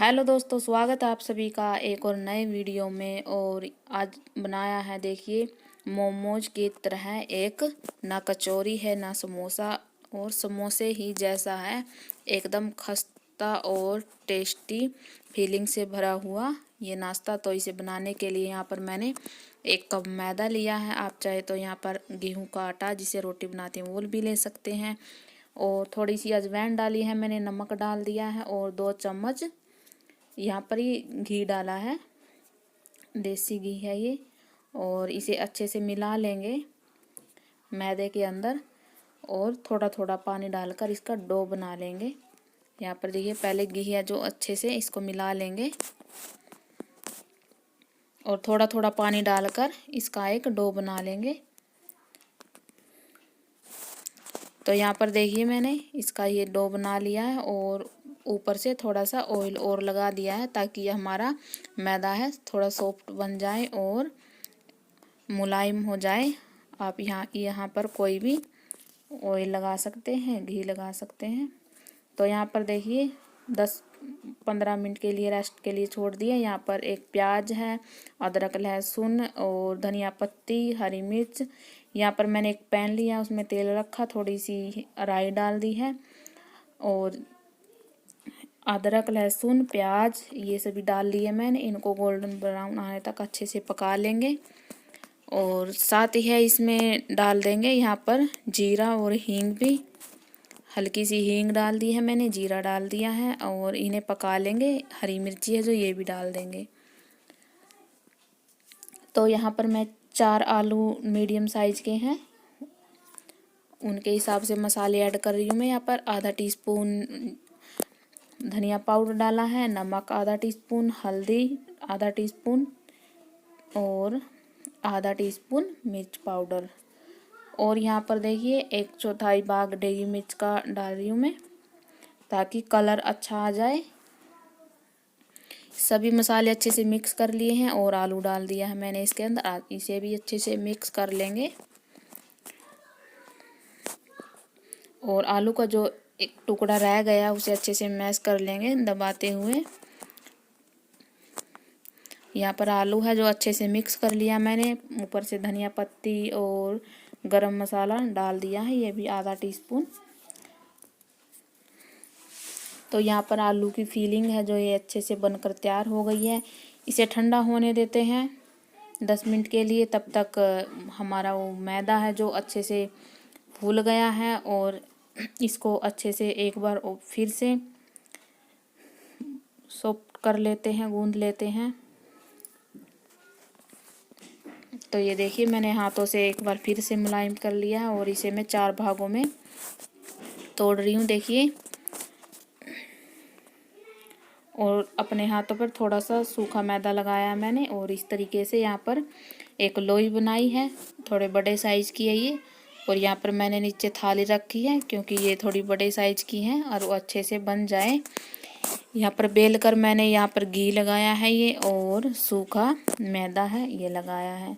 Hello दोस्तों, स्वागत है आप सभी का एक और नए वीडियो में। और आज बनाया है, देखिए, मोमोज की तरह एक, ना कचौरी है ना समोसा, और समोसे ही जैसा है, एकदम खस्ता और टेस्टी फीलिंग से भरा हुआ ये नाश्ता। तो इसे बनाने के लिए यहाँ पर मैंने 1 कप मैदा लिया है। आप चाहे तो यहाँ पर गेहूं का आटा, जिसे रोटी बनाते हैं, वो भी ले सकते हैं। और थोड़ी सी अजवाइन डाली है मैंने, नमक डाल दिया है, और 2 चम्मच यहाँ पर ही घी डाला है, देसी घी है ये। और इसे अच्छे से मिला लेंगे मैदे के अंदर, और थोड़ा थोड़ा पानी डालकर इसका डो बना लेंगे। यहाँ पर देखिए, पहले घी है जो अच्छे से इसको मिला लेंगे, और थोड़ा थोड़ा पानी डालकर इसका एक डो बना लेंगे। तो यहाँ पर देखिए, मैंने इसका ये डो बना लिया है, और ऊपर से थोड़ा सा ऑयल और लगा दिया है, ताकि ये हमारा मैदा है थोड़ा सॉफ्ट बन जाए और मुलायम हो जाए। आप यहाँ पर कोई भी ऑयल लगा सकते हैं, घी लगा सकते हैं। तो यहाँ पर देखिए 10-15 मिनट के लिए रेस्ट के लिए छोड़ दिए। यहाँ पर एक प्याज है, अदरक लहसुन और धनिया पत्ती, हरी मिर्च। यहाँ पर मैंने एक पैन लिया, उसमें तेल रखा, थोड़ी सी राई डाल दी है, और अदरक लहसुन प्याज ये सभी डाल लिए मैंने। इनको गोल्डन ब्राउन आने तक अच्छे से पका लेंगे। और साथ ही है, इसमें डाल देंगे यहाँ पर जीरा और हींग भी। हल्की सी हींग डाल दी है मैंने, जीरा डाल दिया है, और इन्हें पका लेंगे। हरी मिर्ची है जो, ये भी डाल देंगे। तो यहाँ पर मैं 4 आलू मीडियम साइज के हैं, उनके हिसाब से मसाले ऐड कर रही हूँ मैं। यहाँ पर आधा टीस्पून धनिया पाउडर डाला है, नमक आधा टीस्पून, हल्दी आधा टीस्पून, और आधा टीस्पून मिर्च पाउडर। और यहाँ पर देखिए 1/4 भाग डेगी मिर्च का डाल रही हूँ मैं, ताकि कलर अच्छा आ जाए। सभी मसाले अच्छे से मिक्स कर लिए हैं, और आलू डाल दिया है मैंने इसके अंदर। इसे भी अच्छे से मिक्स कर लेंगे। और आलू का जो एक टुकड़ा रह गया, उसे अच्छे से मैश कर लेंगे दबाते हुए। यहाँ पर आलू है जो अच्छे से मिक्स कर लिया मैंने। ऊपर से धनिया पत्ती और गरम मसाला डाल दिया है, ये भी आधा टीस्पून। तो यहाँ पर आलू की फीलिंग है जो, ये अच्छे से बनकर तैयार हो गई है। इसे ठंडा होने देते हैं 10 मिनट के लिए। तब तक हमारा वो मैदा है जो अच्छे से फूल गया है, और इसको अच्छे से एक बार फिर से सॉफ्ट कर लेते हैं, गूंद लेते हैं। तो ये देखिए, मैंने हाथों से एक बार फिर से मुलायम कर लिया है, और इसे मैं 4 भागों में तोड़ रही हूँ, देखिए। और अपने हाथों पर थोड़ा सा सूखा मैदा लगाया मैंने, और इस तरीके से यहाँ पर एक लोई बनाई है। थोड़े बड़े साइज़ की है ये। और यहाँ पर मैंने नीचे थाली रखी है, क्योंकि ये थोड़ी बड़े साइज़ की है और वो अच्छे से बन जाए। यहाँ पर बेल कर मैंने यहाँ पर घी लगाया है ये, और सूखा मैदा है ये लगाया है।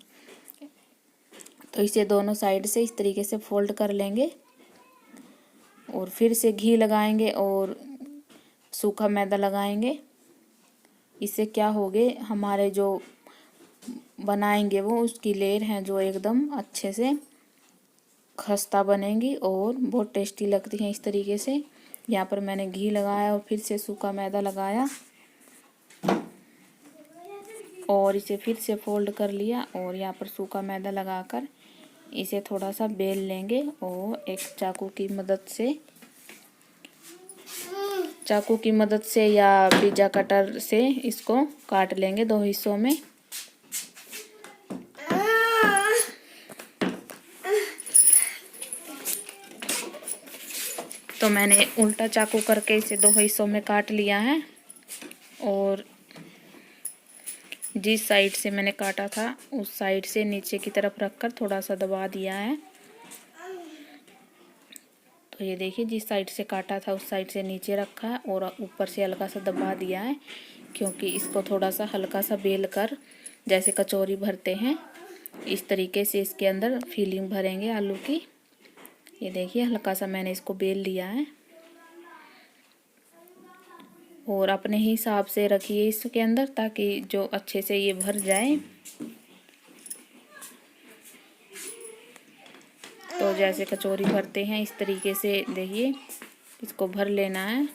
तो इसे दोनों साइड से इस तरीके से फोल्ड कर लेंगे, और फिर से घी लगाएंगे और सूखा मैदा लगाएंगे। इससे क्या होगे, हमारे जो बनाएंगे वो उसकी लेयर हैं जो एकदम अच्छे से खस्ता बनेंगी, और बहुत टेस्टी लगती हैं इस तरीके से। यहाँ पर मैंने घी लगाया, और फिर से सूखा मैदा लगाया, और इसे फिर से फोल्ड कर लिया, और यहाँ पर सूखा मैदा लगाकर इसे थोड़ा सा बेल लेंगे, और एक चाकू की मदद से या पिज़्ज़ा कटर से इसको काट लेंगे 2 हिस्सों में। तो मैंने उल्टा चाकू करके इसे 2 हिस्सों में काट लिया है, और जिस साइड से मैंने काटा था उस साइड से नीचे की तरफ रखकर थोड़ा सा दबा दिया है। तो ये देखिए, जिस साइड से काटा था उस साइड से नीचे रखा है, और ऊपर से हल्का सा दबा दिया है, क्योंकि इसको थोड़ा सा हल्का सा बेल कर, जैसे कचौरी भरते हैं, इस तरीके से इसके अंदर फीलिंग भरेंगे आलू की। ये देखिए, हल्का सा मैंने इसको बेल लिया है। और अपने ही हिसाब से रखिए इसके अंदर, ताकि जो अच्छे से ये भर जाए। तो जैसे कचौरी भरते हैं इस तरीके से देखिए इसको भर लेना है।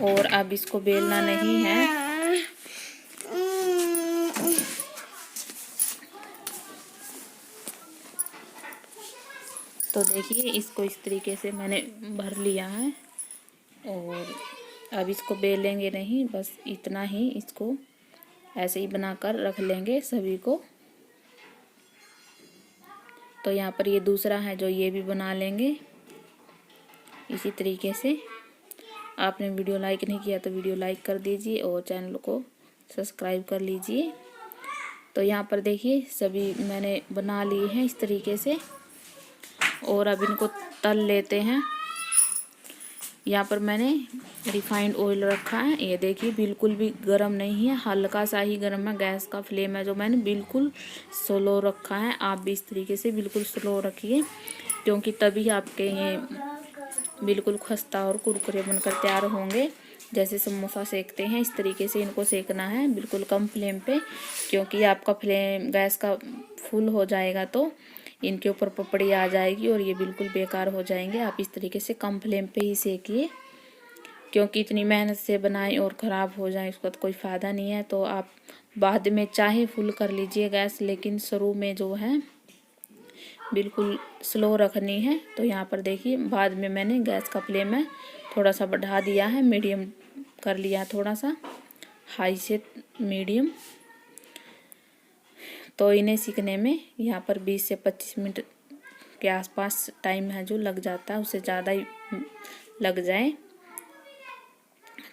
और अब इसको बेलना नहीं है। तो देखिए इसको इस तरीके से मैंने भर लिया है। और अब इसको बेलेंगे नहीं, बस इतना ही इसको ऐसे ही बनाकर रख लेंगे सभी को। तो यहाँ पर ये दूसरा है जो ये भी बना लेंगे इसी तरीके से। आपने वीडियो लाइक नहीं किया तो वीडियो लाइक कर दीजिए और चैनल को सब्सक्राइब कर लीजिए। तो यहाँ पर देखिए सभी मैंने बना लिए हैं इस तरीके से। और अब इनको तल लेते हैं। यहाँ पर मैंने रिफाइंड ऑयल रखा है, ये देखिए बिल्कुल भी गर्म नहीं है, हल्का सा ही गर्म है। गैस का फ्लेम है जो मैंने बिल्कुल स्लो रखा है। आप भी इस तरीके से बिल्कुल स्लो रखिए, क्योंकि तभी आपके ये बिल्कुल खस्ता और कुरकुरे बनकर तैयार होंगे। जैसे समोसा सेकते हैं इस तरीके से इनको सेकना है, बिल्कुल कम फ्लेम पे, क्योंकि आपका फ्लेम गैस का फुल हो जाएगा तो इनके ऊपर पपड़ी आ जाएगी और ये बिल्कुल बेकार हो जाएंगे। आप इस तरीके से कम फ्लेम पे ही सेकिए, क्योंकि इतनी मेहनत से बनाएं और ख़राब हो जाए उसका तो कोई फ़ायदा नहीं है। तो आप बाद में चाहे फुल कर लीजिए गैस, लेकिन शुरू में जो है बिल्कुल स्लो रखनी है। तो यहाँ पर देखिए बाद में मैंने गैस का फ्लेम है थोड़ा सा बढ़ा दिया है, मीडियम कर लिया थोड़ा सा, हाई से मीडियम। तो इन्हें सीखने में यहाँ पर 20 से 25 मिनट के आसपास टाइम है जो लग जाता है, उससे ज़्यादा ही लग जाए।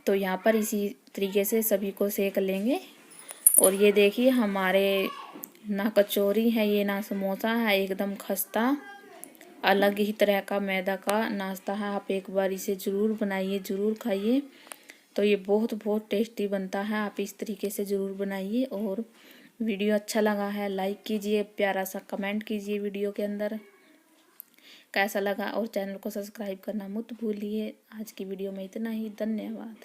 तो यहाँ पर इसी तरीके से सभी को सेक लेंगे। और ये देखिए हमारे ना कचौरी है ये ना समोसा है, एकदम खस्ता अलग ही तरह का मैदा का नाश्ता है। आप एक बार इसे ज़रूर बनाइए, ज़रूर खाइए। तो ये बहुत बहुत टेस्टी बनता है, आप इस तरीके से ज़रूर बनाइए। और वीडियो अच्छा लगा है लाइक कीजिए, प्यारा सा कमेंट कीजिए वीडियो के अंदर कैसा लगा, और चैनल को सब्सक्राइब करना मत भूलिए। आज की वीडियो में इतना ही, धन्यवाद।